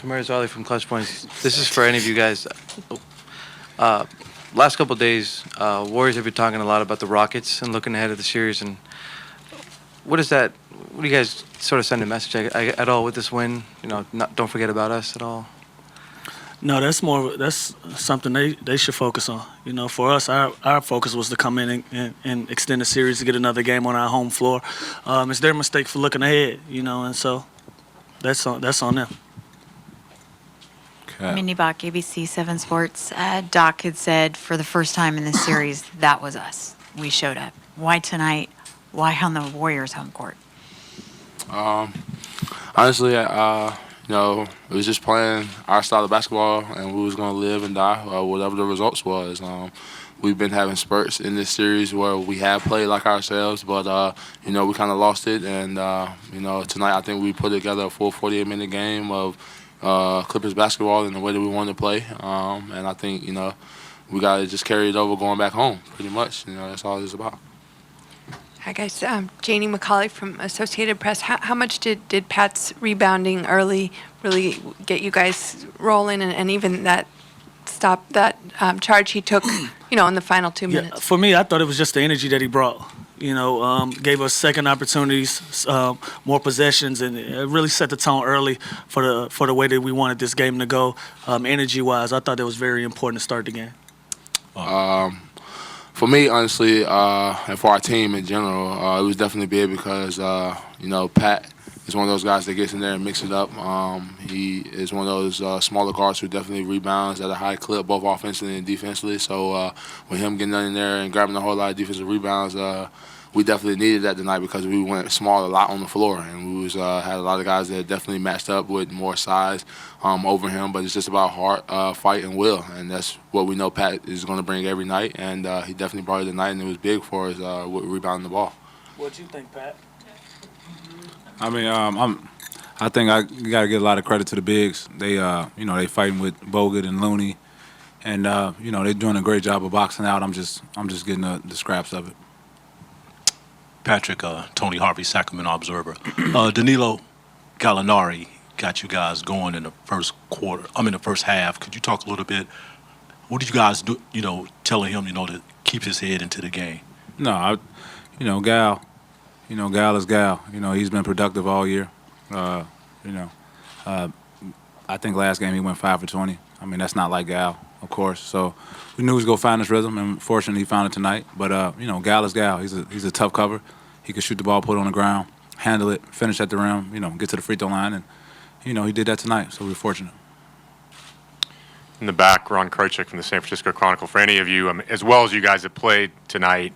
Montrezl from Clutch Points. This is for any of you guys. Uh, Last couple of days, Warriors have been talking a lot about the Rockets and looking ahead of the series. And what is that? What do you guys sort of send a message at all with this win? Don't forget about us at all. No, that's something they should focus on. For us, our focus was to come in and extend the series to get another game on our home floor. It's their mistake for looking ahead, and so that's on them. Mindy Bach, ABC 7 Sports. Doc had said for the first time in this series, that was us. We showed up. Why tonight? Why on the Warriors' home court? Honestly, it was just playing our style of basketball, and we was going to live and die, whatever the results was. We've been having spurts in this series where we have played like ourselves, but, we kind of lost it. And, tonight I think we put together a full 48-minute game of Clippers basketball in the way that we wanted to play. And I think, we got to just carry it over going back home, pretty much. That's all it's about. Hi, guys. Janie McCauley from Associated Press. How much did Pat's rebounding early really get you guys rolling, and even that stop, that charge he took, in the final 2 minutes? Yeah, for me, I thought it was just the energy that he brought. Gave us second opportunities, more possessions, and it really set the tone early for the way that we wanted this game to go. Energy-wise, I thought it was very important to start the game. For me, honestly, and for our team in general, it was definitely big because, Pat is one of those guys that gets in there and mixes it up. He is one of those smaller guards who definitely rebounds at a high clip, both offensively and defensively. So with him getting in there and grabbing a whole lot of defensive rebounds, we definitely needed that tonight because we went small a lot on the floor, and we had a lot of guys that definitely matched up with more size over him. But it's just about heart, fight, and will, and that's what we know Pat is going to bring every night. And he definitely brought it tonight, and it was big for us with rebounding the ball. What do you think, Pat? I mean, I think you got to give a lot of credit to the bigs. They, they fighting with Bogut and Looney, and they're doing a great job of boxing out. I'm just getting the scraps of it. Patrick, Tony Harvey, Sacramento Observer. Danilo Gallinari got you guys going in the first quarter. The first half. Could you talk a little bit? What did you guys do? Telling him, to keep his head into the game. No, Gal. Gal is Gal. He's been productive all year. I think last game he went 5 for 20. That's not like Gal, of course. So we knew he was going to find his rhythm, and fortunately he found it tonight. But, Gal is Gal. He's a tough cover. He could shoot the ball, put it on the ground, handle it, finish at the rim, get to the free throw line. And, he did that tonight, so we were fortunate. In the back, Ron Krojcik from the San Francisco Chronicle. For any of you, as well as you guys have played tonight,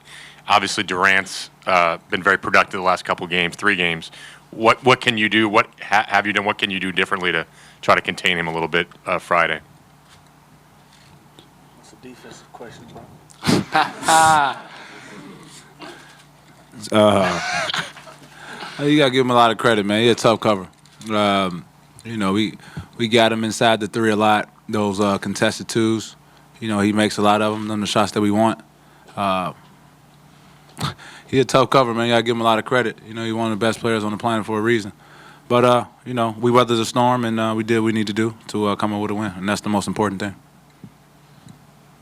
obviously Durant's been very productive the last couple of games, 3 games. What can you do? What have you done? What can you do differently to try to contain him a little bit Friday? That's a defensive question, bro. You gotta give him a lot of credit, man. He's a tough cover. We got him inside the 3 a lot. Those contested 2s. He makes a lot of them. Them the shots that we want. He's a tough cover, man. You gotta give him a lot of credit. He's one of the best players on the planet for a reason. But we weathered the storm, and we did what we need to do to come up with a win, and that's the most important thing.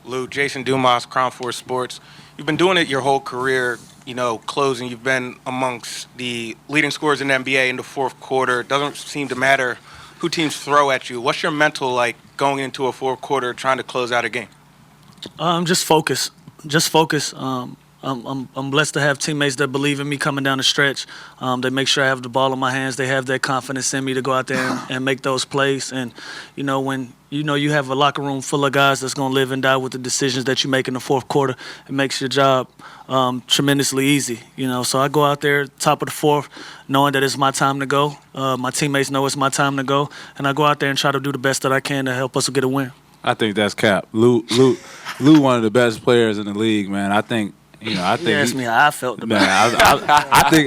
Lou, Jason Dumas, Crown Force Sports. You've been doing it your whole career, closing. You've been amongst the leading scorers in the NBA in the fourth quarter. It doesn't seem to matter who teams throw at you. What's your mental like going into a fourth quarter trying to close out a game? Just focus. I'm blessed to have teammates that believe in me coming down the stretch. They make sure I have the ball in my hands. They have that confidence in me to go out there and make those plays. And, when you have a locker room full of guys that's going to live and die with the decisions that you make in the fourth quarter, it makes your job tremendously easy. So I go out there top of the fourth knowing that it's my time to go. My teammates know it's my time to go. And I go out there and try to do the best that I can to help us get a win. I think that's cap. Lou, one of the best players in the league, man. I think You asked me how I felt about it.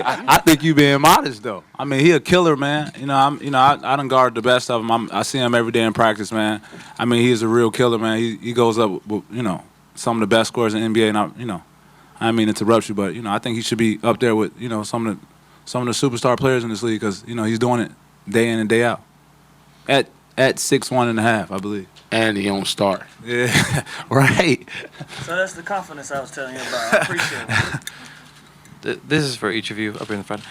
I think you being modest though. He a killer, man. I done guard the best of him. I see him every day in practice, man. He's a real killer, man. He goes up with, some of the best scorers in the NBA, and I don't mean to interrupt you, but I think he should be up there with some of the superstar players in this league because he's doing it day in and day out at at 6'1.5", I believe. And he don't start. Yeah, right. So that's the confidence I was telling you about. I appreciate it. This is for each of you up here in the front.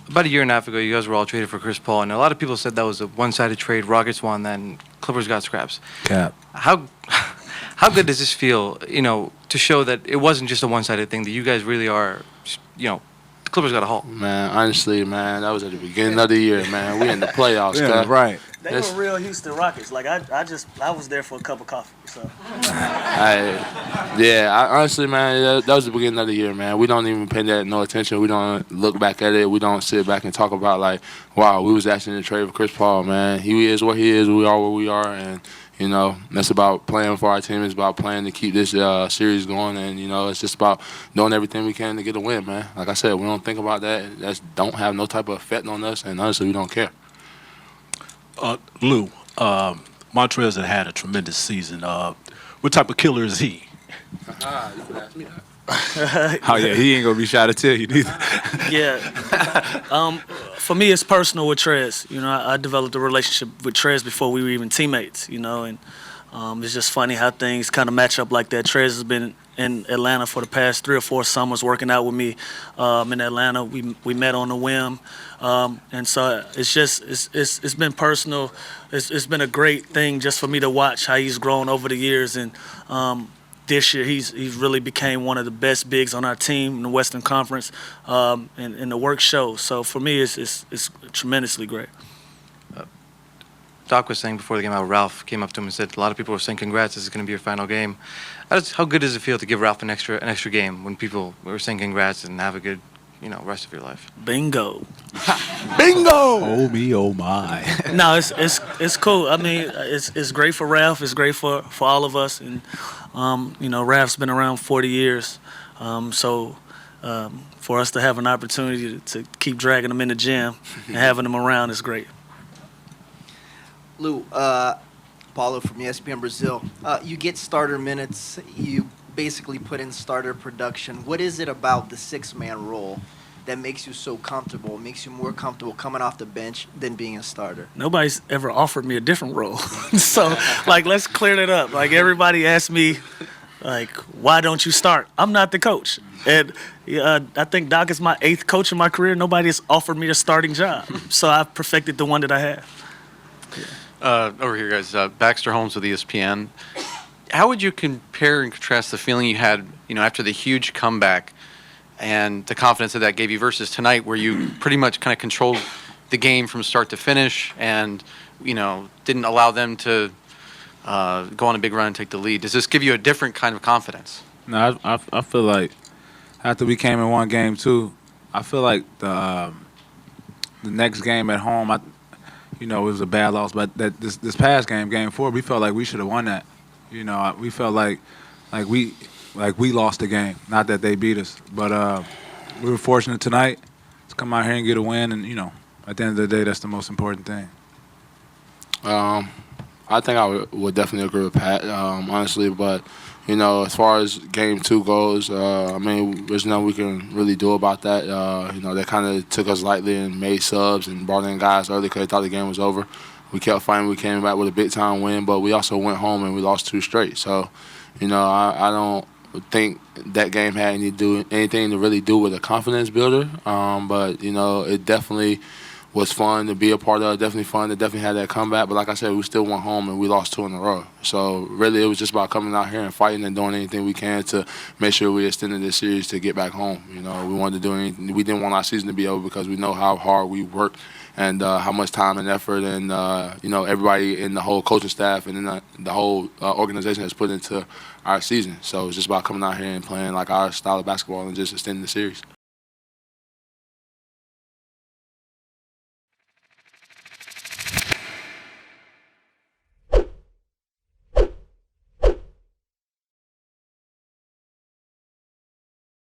About a year and a half ago, you guys were all traded for Chris Paul, and a lot of people said that was a one-sided trade. Rockets won, then Clippers got scraps. Cap. How good does this feel, to show that it wasn't just a one-sided thing, that you guys really are, the Clippers got a haul? Man, honestly, man, that was at the beginning of the year, man. We in the playoffs, Yeah, guys. right. They were real Houston Rockets. Like I was there for a cup of coffee. So Honestly, man, that was the beginning of the year, man. We don't even pay that no attention. We don't look back at it. We don't sit back and talk about like, wow, we was asking to trade for Chris Paul, man. He is what he is. We are what we are, and that's about playing for our team. It's about playing to keep this series going, and it's just about doing everything we can to get a win, man. Like I said, we don't think about that. That don't have no type of effect on us, and honestly, we don't care. Lou, Montrezl had a tremendous season. What type of killer is he? Oh yeah, he ain't gonna be shy to tell you neither. yeah, for me it's personal with Trez. I developed a relationship with Trez before we were even teammates. And it's just funny how things kind of match up like that. Trez has been in Atlanta for the past 3 or 4 summers working out with me in Atlanta. We met on a whim, and so it's been personal. It's been a great thing just for me to watch how he's grown over the years, and this year he's really became one of the best bigs on our team in the Western Conference, and the work shows. So for me, it's tremendously great. Doc was saying before the game how Ralph came up to him and said a lot of people were saying congrats, this is going to be your final game. How good does it feel to give Ralph an extra game when people were saying congrats and have a good rest of your life? Bingo. Bingo! Oh me, oh my. No, it's cool. I mean, it's great for Ralph. It's great for all of us. And Ralph's been around 40 years, so for us to have an opportunity to keep dragging him in the gym and having him around is great. Lou, Paulo from ESPN Brazil. You get starter minutes. You basically put in starter production. What is it about the 6-man role that makes you so comfortable, makes you more comfortable coming off the bench than being a starter? Nobody's ever offered me a different role. So, let's clear that up. Everybody asks me, why don't you start? I'm not the coach. And I think Doc is my 8th coach in my career. Nobody has offered me a starting job. So I've perfected the one that I have. Over here, guys. Baxter Holmes with ESPN. How would you compare and contrast the feeling you had, after the huge comeback and the confidence that gave you versus tonight where you pretty much kind of controlled the game from start to finish and, didn't allow them to go on a big run and take the lead? Does this give you a different kind of confidence? No, I feel like after we came and won game 2, I feel like the next game at home, it was a bad loss, but this past game 4, we felt like we should have won that. We felt like we lost the game, not that they beat us. But we were fortunate tonight to come out here and get a win, and at the end of the day, that's the most important thing. I think I would definitely agree with Pat, honestly. But as far as game 2 goes, there's nothing we can really do about that. They kind of took us lightly and made subs and brought in guys early because they thought the game was over. We kept fighting. We came back with a big-time win, but we also went home and we lost 2 straight. So, I don't think that game had anything to really do with a confidence builder. But, it definitely was fun to be a part of. Definitely fun to definitely have that comeback. But like I said, we still went home and we lost 2 in a row. So really, it was just about coming out here and fighting and doing anything we can to make sure we extended this series to get back home. We wanted to do anything. We didn't want our season to be over because we know how hard we worked and how much time and effort and everybody in the whole coaching staff and in the whole organization has put into our season. So it's just about coming out here and playing like our style of basketball and just extending the series.